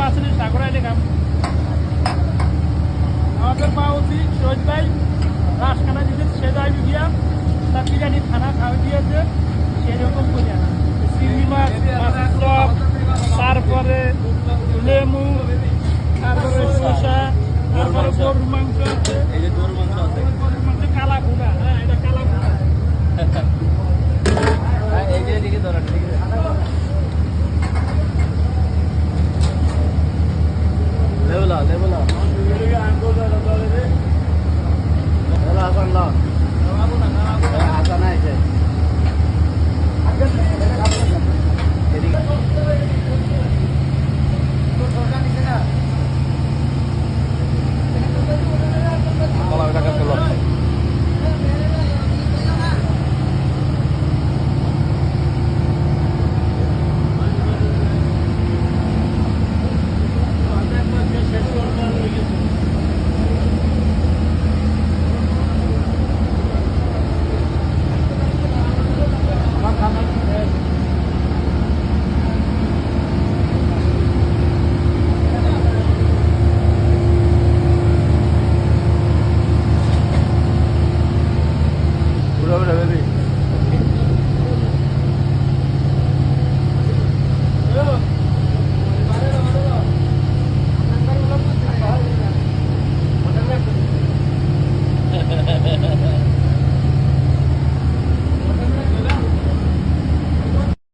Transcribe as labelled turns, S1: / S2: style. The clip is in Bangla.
S1: আসলে সাগর আইলে কাম আমাদের মা উচিত শহীদ ভাই রাসখানা দিতে সে যাইবে গিয়া তার বিরিয়ানি খানা খাওয়া দিয়েছে সেরকম করি না চিংড়ি মাছ মাছের চপ তারপরে লেমু তারপরে শসা তারপরে গরুর মাংস আছে
S2: এই যে গরুর মাংস আছে
S1: গরুর মাংস কালা ঘোড়া হ্যাঁ এটা কালা ঘোড়া
S2: এই যে এদিকে ধরেন লেবুলা